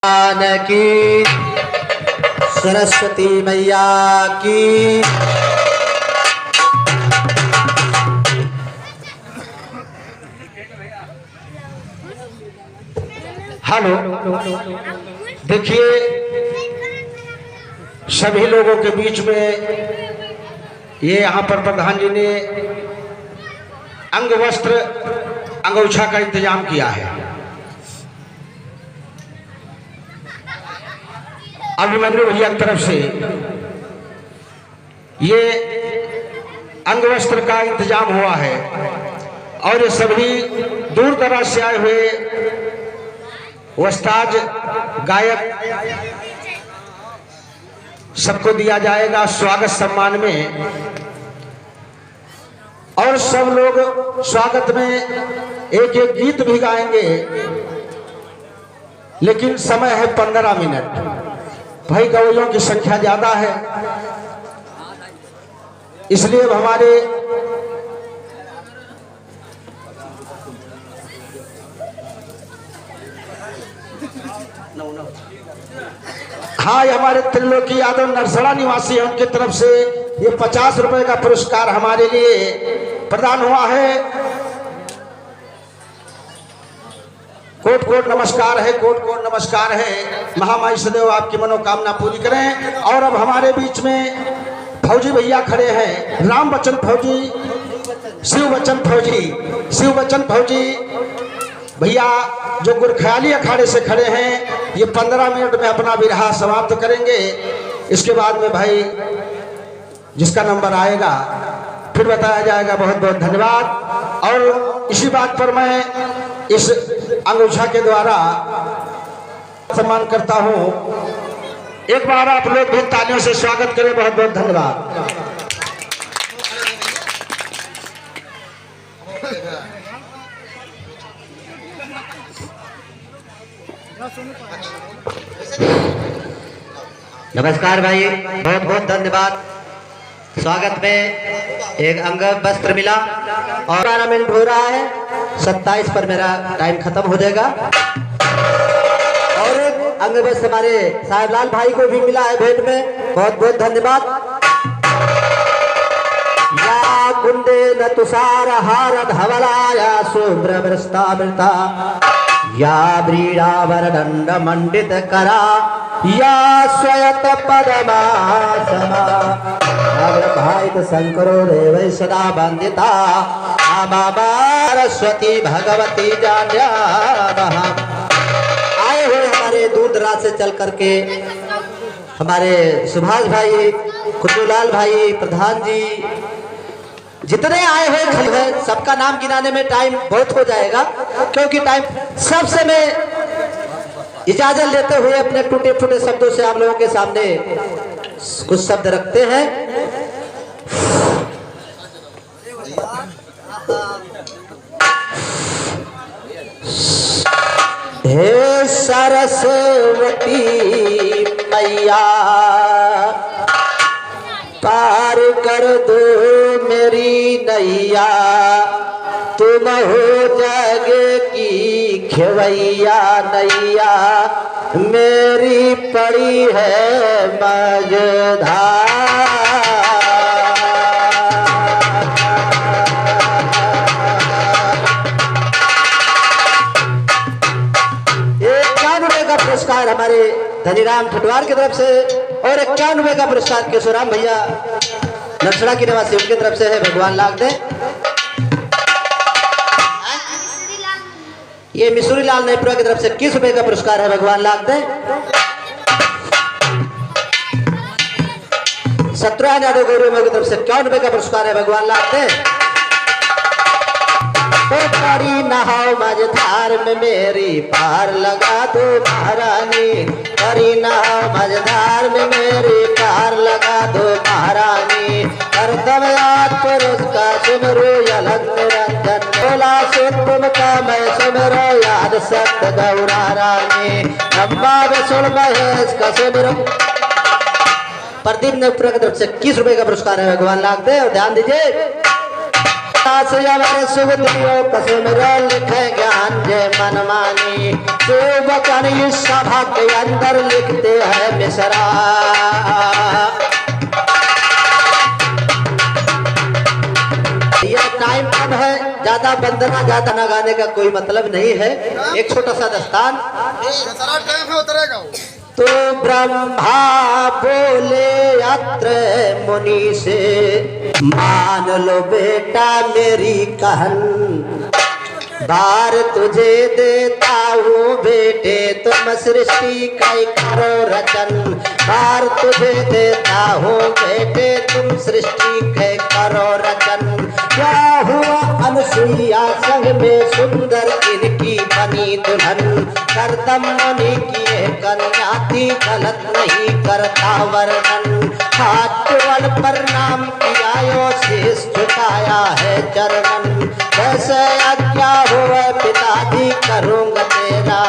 भगवान की, सरस्वती मैया की। हेलो, देखिए सभी लोगों के बीच में ये यहाँ पर प्रधान जी ने अंग वस्त्र अंगोछा का इंतजाम किया है। अभिमन्यु भैया की तरफ से ये अंग वस्त्र का इंतजाम हुआ है और ये सभी दूर दराज से आए हुए वस्ताज गायक सबको दिया जाएगा स्वागत सम्मान में। और सब लोग स्वागत में एक एक गीत भी गाएंगे, लेकिन समय है 15 मिनट। भाई गवैयों की संख्या ज्यादा है, इसलिए अब हमारे हमारे त्रिलोकी यादव नरसड़ा निवासी है, उनकी तरफ से ये 50 रुपए का पुरस्कार हमारे लिए प्रदान हुआ है। कोट कोट नमस्कार है, कोट कोट नमस्कार है। महामाई सदैव आपकी मनोकामना पूरी करें। और अब हमारे बीच में फौजी भैया खड़े हैं, राम बच्चन फौजी, शिव बच्चन फौजी भैया जो गुरख्याली अखाड़े से खड़े हैं। ये 15 मिनट में अपना विरहा समाप्त करेंगे। इसके बाद में भाई जिसका नंबर आएगा फिर बताया जाएगा। बहुत बहुत धन्यवाद। और इसी बात पर मैं इस अंगूछा के द्वारा सम्मान करता हूं। एक बार आप लोग भी तालियों से स्वागत करें। बहुत बहुत धन्यवाद। नमस्कार भाई, बहुत बहुत धन्यवाद। स्वागत में एक अंग वस्त्र मिला और 12 मिनट हो रहा है, 27 पर मेरा टाइम खत्म हो जाएगा। और एक अंग वस्त्र हमारे साहेबलाल भाई को भी मिला है भेंट में, बहुत बहुत धन्यवाद। या कुंदे न तुषार हार धवलाया शुभ्रमृता या व्रीड़ावरदंड मंडित करा या स्वयत पदमासना भाई शंकरो देव सदा वंदिता सरस्वती भगवती जान्या। आए हुए हमारे दूर दराज से चल करके हमारे सुभाष भाई, कुतुलाल भाई, प्रधान जी, जितने आए हुए खड़े हैं सबका नाम गिनाने में टाइम बहुत हो जाएगा, क्योंकि टाइम सबसे मैं इजाजत लेते हुए अपने टूटे फूटे शब्दों से आप लोगों के सामने कुछ शब्द रखते हैं। हे सरस्वती मैया पार कर दो मेरी नैया, तुम हो जग की खेवैया नैया, मेरी पड़ी है मझधार। पुरस्कार हमारे धनीराम ठटवार की तरफ से और 91 का पुरस्कार केशोराम भैया नरसड़ा की निवासी उनकी तरफ से है। भगवान लाख दे। ये मिसूरी लाल नेपरा की तरफ से 21 रुपए का पुरस्कार है। भगवान लाख दे। 17 यादव गौरव की तरफ से 51 रुपए का पुरस्कार है। भगवान लाख दे। परी नहाओ मझधार में मेरी पार लगा दो महारानी, परी नहाओ मझधार में मेरी पार लगा दो महारानी। हरदम याद पुरुष का सुमरो यलग निरंजन, बोला से तुमका मैं सुमरो याद सत्य गौरा रानी। अम्बा विशुल महेश का सुमरो। प्रदीप ने की तरफ से 21 रुपए का पुरस्कार है। भगवान लाख दे। और ध्यान दीजिए अवर सुख दियो कसमर लिखे ज्ञान जय मनमानी शिव बचन इस सभा के अंदर लिखते हैं मिश्रा। ये टाइम कम है, ज्यादा वंदना ज्यादा न गाने का कोई मतलब नहीं है। एक छोटा सा दस्तान तो ब्रह्मा बोले अत्र मुनि से मान लो बेटा मेरी कहन बार तुझे देता हूँ बेटे तुम सृष्टि का करो रचन बार तुझे देता हूँ बेटे तुम सृष्टि के करो रचन। क्या हुआ अनुसुईया संग में सुंदर इनकी बनी दुल्हन करदम मुनि किए कन्या थी गलत नहीं करता वर्णन हाथ प्रणाम किया यो शीश झुकाया है चरणन जैसे आज्ञा हुआ पिताजी करूंगा तेरा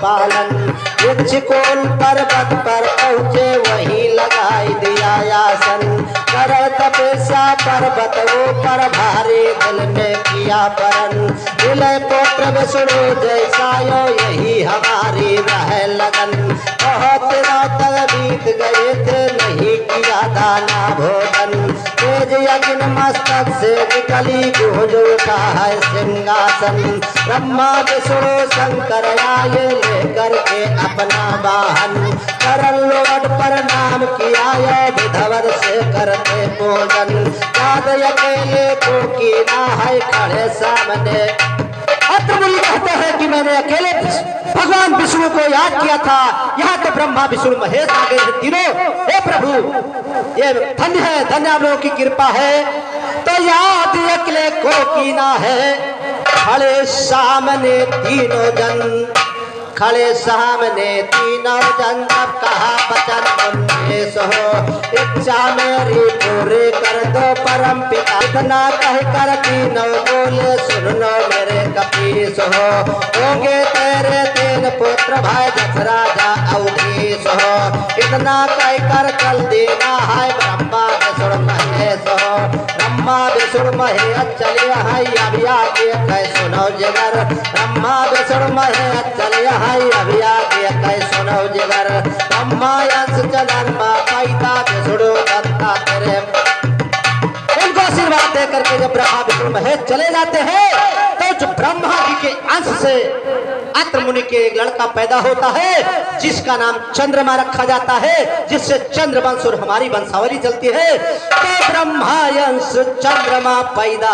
पालन। वृक्ष कोल पर्वत पर पहुँचे वहीं लगाई दिया आसन कर तपस्या पर्वत ऊपर भारी दिल में किया परन मिले पुत्र विष्णु जैसा यो यही हमारी रह लगन। बहुत रात बीत गए थे नहीं किया दाना भोजन तेज यज्ञ मस्तक से निकली गूंज उठा है सिंहासन ब्रह्मा विष्णु शंकर आए लेकर के अपना वाहन करन लोट पर नाम किया ये विधवर से करते पूजन याद अकेले को की ना है खड़े सामने। अत्रमुनि कहते हैं कि मैंने अकेले भगवान विष्णु को याद किया था यहाँ तो ब्रह्मा विष्णु महेश आ गए तीनों। हे प्रभु ये धन्य है धन्य आप लोगों की कृपा है तो याद अकेले को की ना है खड़े सामने तीनों जन खड़े सामने तीनों जन तब कहा बचन उन्नीस हो इच्छा मेरी पूरी कर दो परम पिता इतना कह कर तीनों बोले सुन लो मेरे कपीस हो होंगे तेरे तीन पुत्र भाई दस राजा अवधीश हो इतना कह कर कल देना है ब्रह्मा विष्णु महेश हो ब्रह्मा विष्णु महेश चले है अभी आगे कह सुनो जगर ब्रह्मा विष्णु महेश चले है अभी आगे कह सुनो जगर ब्रह्मा यंस चंद्रमा पैदा विष्णु दत्ता तेरे उनको आशीर्वाद दे करके जब ब्रह्मा विष्णु महेश चले जाते हैं तो जो ब्रह्मा जी के अंश से अत्र मुनि के एक लड़का पैदा होता है जिसका नाम चंद्रमा रखा जाता है जिससे चंद्र वंश और हमारी वंशावली चलती है। तो ब्रह्मा अंश चंद्रमा पैदा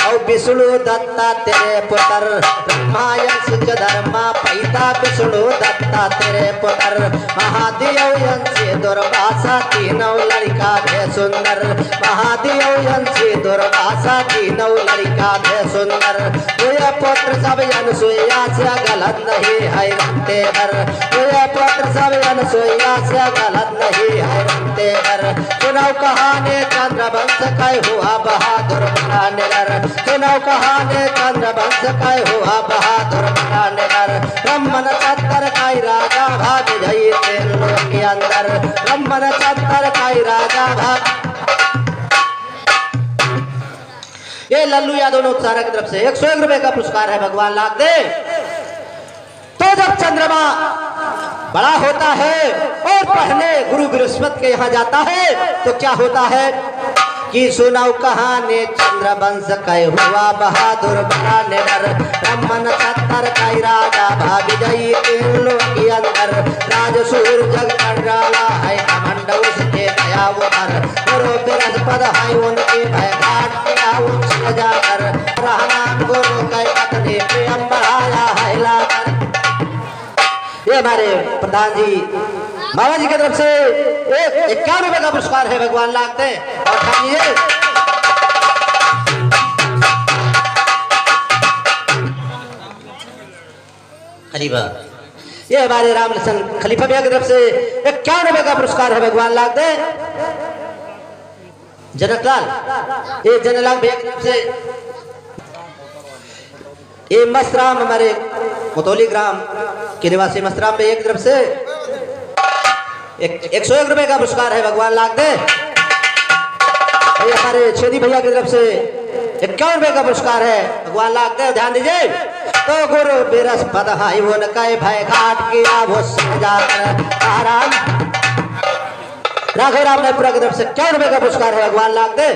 और विष्णु दत्ता तेरे पुत्र ब्रह्मा अंश चंद्रमा पैदा विष्णु दत्ता तेरे पुत्र महादेव अंश दुर्वासा तीनों लड़का भे सुंदर महादेव अंश दुर्वासा तीनों लड़का भे सुंदर ये पुत्र सब अनुसुईया से गलत नहीं है तेवर ये पुत्र सब अनुसुईया से गलत नहीं है तेवर सुनाओ कहानी चंद्रवंश का हुआ बहादुर बना निगर सुनाओ कहानी चंद्रवंश का हुआ बहादुर बना निगर ब्रह्मन सत्तर का राजा भाग गई तेल लोक के अंदर ब्रह्मन सत्तर का राजा भाग। ये लल्लू यादव ने उत्साह की तरफ से 101 रुपए का पुरस्कार है भगवान लाख दे। तो जब चंद्रमा बड़ा होता है और पढ़ने गुरु बृहस्पति के यहाँ जाता है तो क्या होता है कि सुनाओ कहानी चंद्रवंश कै हुआ बहादुर बना निडर ब्रह्मन सत्तर कै राजा भाग गई तीन लोक के अंदर राजसूर जग कंडाला है घमंड उसके गया वो पर गुरु बृहस्पति है उनके भय घाट किया उनसे जाकर रहना गुरु कै पत्नी प्रेम बढ़ाया है लाकर। ये हमारे प्रधान जी मामा जी की तरफ से 51 रुपए का पुरस्कार है भगवान लाख दे और ठानिए। खलीफा ये हमारे राम लखन खलीफा भैया की तरफ से 51 रुपए का पुरस्कार है भगवान लाख दे। जनकलाल ये जनलाल भैया की तरफ से ये मस्तराम हमारे कोतोली ग्राम के निवासी मस्तराम भैया की तरफ से 101 रुपए का पुरस्कार है भगवान लाख दे। ये हमारे छेदी भैया की तरफ से 51 रुपए का पुरस्कार है, भगवान लाख दे, ध्यान दीजिए। तो गुरु बृहस्पति हाई वो न कहे भय घाट किया वो जाकर आराम राघव राम नेपुरा की तरफ से 51 रुपए का पुरस्कार है, भगवान लाख दे।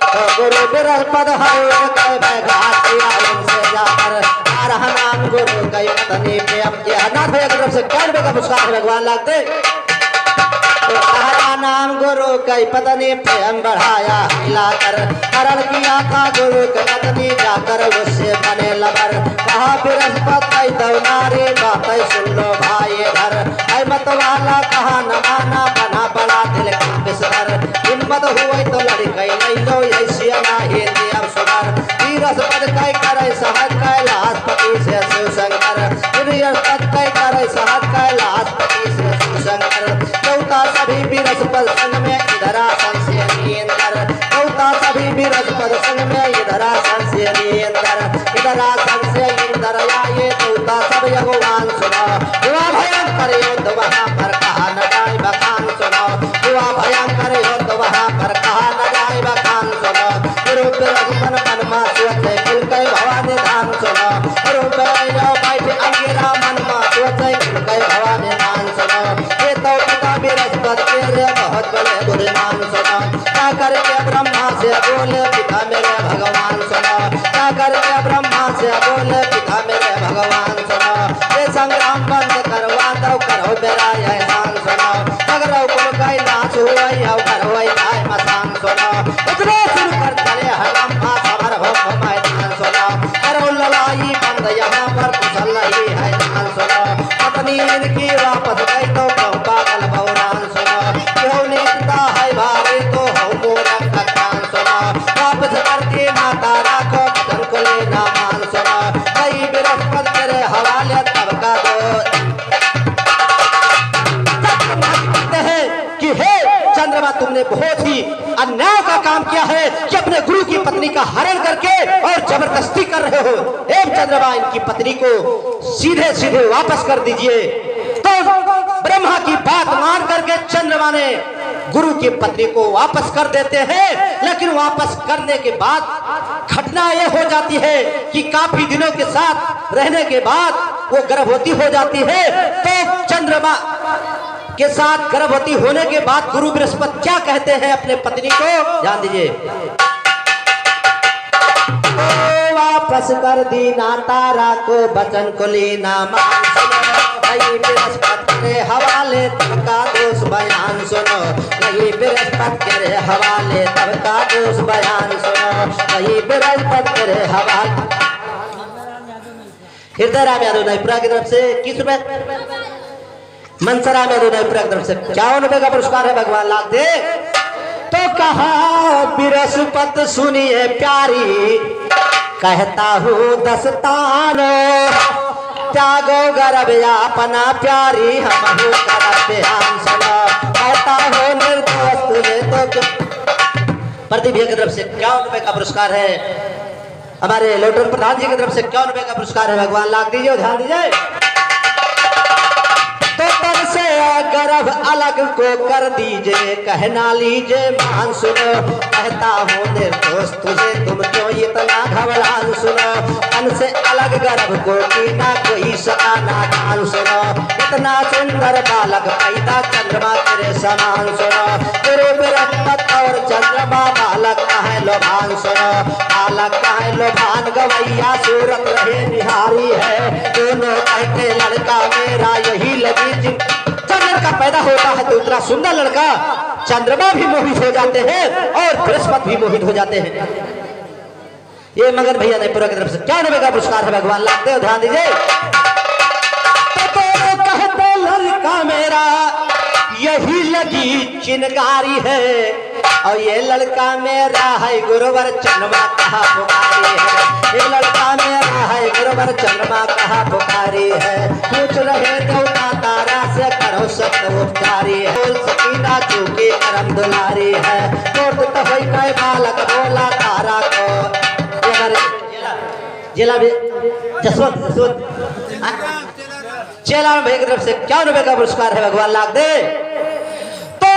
तो गुरु बृहस्पति हाई वो न कहे भय घाट किया उनसे जाकर आराम गुरु कई पत्नी प्रेम किया, नाथ भैया की तरफ से 51 रुपए का पुरस्कार है, भगवान लाख दे। तो तारा नाम गुरु कई पत्नी प्रेम बढ़ाया हिलाकर हरण किया था गुरु की पत्नी जाकर उससे बने लबर, कहा बृहस्पति तो नारी बातें सुन लो भाई घर, मत वाला कहा न माना बना बड़ा दिल किसर, हिम्मत हुई तो लड़कई नहीं लो ऐसी नाही अब सुगर, बृहस्पति कई करे सहज कैलाशपति से शिवशंकर, बृहस्पति कई करे सहज कैलाशपति से शिवशंकर, चौथा सभी बृहस्पति संग में इधर आसन से नियंत्र, चौथा सभी बृहस्पति संग में इधर आसन से नियंत्र, इधर आसन से इंद्र आए चौथा सब भगवान सुनो, हुआ भयंकर युद्ध वहाँ पर कहा न जाए बखान सुनो, हुआ भयंकर युद्ध वहाँ पर कहा न जाए बखान सुनो, रूप रघुपन मनमा सोचे कुल कई भवानी धाम सुनो, रूप बैठे अंगिरा मनमा सोचे कुल कई भवानी धाम सुनो, ये तो पिता बृहस्पति तेरे बहुत बड़े बुद्धिमान सुनो, क्या करके ब्रह्मा से बोले पिता मेरे भगवान सुनो, क्या करके ब्रह्मा से बोले पिता मेरे भगवान सुनो, ये संग्राम बंद करवा दो करो मेरा एहसान सुनो, अगर कुल कई नाच हुआ करो जाए मसान सुनो, उतने शुरू कर चले हरम समर हो मैदान सुनो, करो लड़ाई बंद यहाँ पर कुशल नहीं है जान सुनो, पत्नी इनकी वापस गई तो पागल बहुरान सुनो, क्यों नीता है भारी तो हो मोरम का कान सुनो, वापस करके माता राखो बदन को लेना मान सुनो, कई बृहस्पति तेरे हवाले तब का दो कि हे चंद्रमा तुमने बहुत ही अन्याय का काम किया है कि अपने गुरु की पत्नी का हरण करके और जबरदस्ती कर रहे हो, हे चंद्रमा इनकी पत्नी को सीधे सीधे वापस कर दीजिए। तो ब्रह्मा की बात मान करके चंद्रमा ने गुरु की पत्नी को वापस कर देते हैं, लेकिन वापस करने के बाद घटना यह हो जाती है कि काफी दिनों के साथ रहने के बाद वो गर्भवती हो जाती है। तो चंद्रमा के साथ गर्भवती होने के बाद गुरु बृहस्पति क्या कहते हैं अपने पत्नी को, ध्यान दीजिए। वापस कर दी ना तारा को बचन को लेना मान सुनो, नहीं बृहस्पति के हवाले तब का दोष बयान सुनो, नहीं बृहस्पति के हवाले तब का दोष बयान सुनो, नहीं बृहस्पति के हवाले। हृदय राम यादव नईपुरा की तरफ से 21 रुपए, मनसराम यादव नईपुरा की तरफ से 51 रुपए का पुरस्कार है, भगवान लाख दे। तो कहा बृहस्पति सुनिए प्यारी कहता हूँ दस्तान, त्यागो गर्भ अपना प्यारी हम ध्यान सुनो, कहता हूँ निर्दोष तुझे तो। प्रदीप भैया की तरफ से 51 रुपए का पुरस्कार है, हमारे लोटन प्रधान जी की तरफ से 51 रुपए का पुरस्कार है, भगवान लाख दीजिए, ध्यान दीजिए। तो तब से गर्भ अलग को कर दीजिए कहना लीजिए मान सुनो, कहता हूँ निर्दोष तुझे तुम क्यों इतना घबरान सुनो, तन से अलग गर्भ को कीना कोई सका ना जान सुनो, इतना सुंदर बालक पैदा चंद्रमा तेरे समान सुनो, गुरु बृहस्पति और चंद्रमा बालक का है लोभान सुनो, बालक का है लोभान गवैया सूरत रहे निहारी है, दोनों कहते लड़का मेरा यही लगी। जब लड़का पैदा होता है तो इतना सुंदर लड़का चंद्रमा भी मोहित हो जाते हैं और बृहस्पति भी मोहित हो जाते हैं। ये मगन भैया ने पूरा की तरफ से 51 रुपए का पुरस्कार है, भगवान लाख दे, ध्यान दीजिए। तो कहते लड़का मेरा यही लगी चिनगारी है, और ये लड़का मेरा है गुरुवर चंद्रमा कहा पुकारी है, ये लड़का मेरा है गुरुवर चंद्रमा कहा पुकारी है, पूछ रहे देवता तारा से करो सत्य उपचारी है, सकीना चूकी करम दुलारी है, तो कोई कोई बालक बोला तारा को, जिला भी जसवंत चेला भैया की तरफ से 51 रुपए का पुरस्कार है, भगवान लाख दे। तो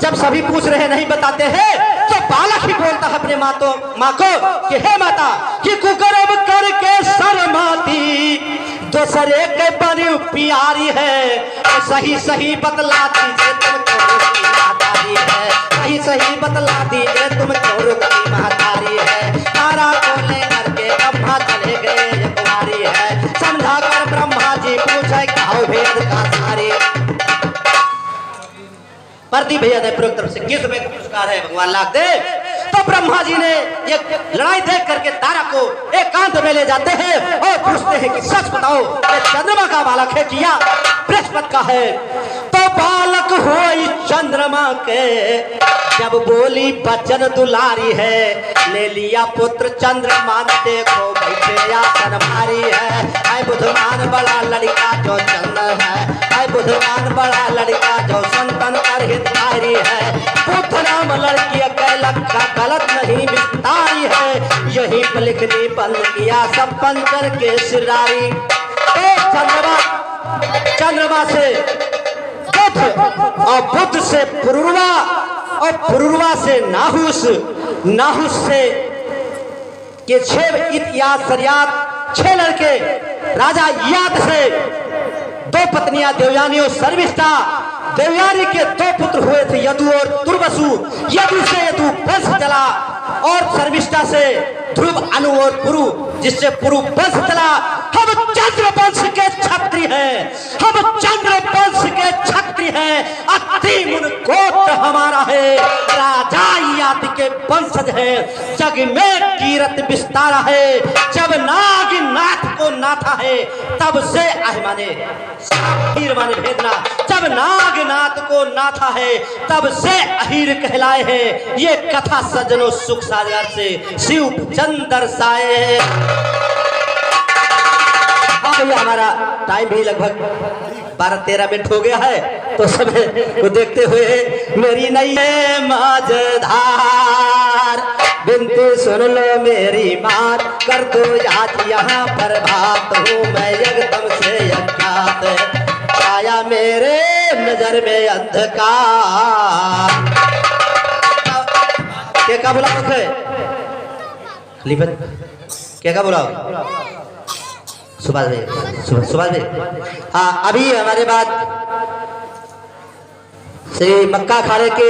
जब सभी पूछ रहे नहीं बताते हैं तो बालक ही बोलता है अपने माँ को कि हे माता कि कुकर्म करके शर्माती दूसरे के बड़ी प्यारी है, तो सही सही बतला दीजिए तुम क्यों रुकी महतारी है, सही सही बतला दीजिए तुम क्यों रुकी महतारी है। तारा को लेकर के ब्रह्मा चले गए ये कुमारी है, समझा कर ब्रह्मा जी पूछे कहो भेद का सारी। प्रदीप भैया देवपुर की तरफ से 20 रुपए का पुरस्कार है भगवान लाख दे। तो ब्रह्मा जी ने ये लड़ाई देख करके तारा को एकांत में ले जाते हैं और पूछते हैं कि सच बताओ ये चंद्रमा का बालक है कि या बृहस्पति का है। तो बालक होई चंद्रमा के जब बोली बचन दुलारी है, ले लिया पुत्र चंद्रमा देखो बैठे आसन भारी है। आए बुधमान बड़ा लड़का जो चंद्र है, आए बुधमान बड़ा लड़का जो संतन कर हितकारी है। पुत्र नाम लड़की कैलक का गलत नहीं विस्तारी है, यही पर लिखनी बंद किया सब पंचर के सिरारी। चंद्रमा से बुध और बुध से पुरुरवा और पुरुरवा से नाहुस, नाहुस से के 6 इतिहास सरियात 6 लड़के राजा याद से 2 पत्नियां देवयानी और सर्विष्ठा। देवयानी के 2 पुत्र हुए थे यदु और दुर्वसु, यदु से यदु वंश चला और सर्विष्ठा से ध्रुव अनु और पुरु, जिससे पुरु वंश चला। हम चंद्र वंश के क्षत्रिय हैं, हम चंद्र वंश के क्षत्रिय हैं, अति मुन गोत्र हमारा है, राजा याद के वंशज है, जग में कीरत विस्तारा है। जब नागनाथ को नाथा है तब से माने माने भेदना, जब नागनाथ को नाथा है तब से अहीर कहलाए हैं। ये कथा सज्जनों सुख सागर से शिव चंद दर्शाए। भैया हमारा टाइम भी लगभग 12-13 मिनट हो गया है, तो समय को देखते हुए मेरी नई मझधार बिनती सुन लो मेरी बात, कर दो याद यहाँ पर बात हूँ मैं एकदम से अज्ञात, आया मेरे नजर में अंधकार। क्या बोला मुझे क्या बोला सुभाष भाई, सुभाष भाई। हाँ, अभी हमारे बाद श्री मक्का अखाड़े के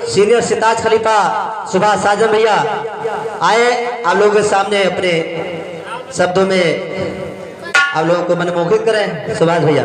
सीनियर सिताज खलीफा सुभाष साजन भैया आए, आप लोगों के सामने अपने शब्दों में आप लोगों को मनमोहित करें। सुभाष भैया।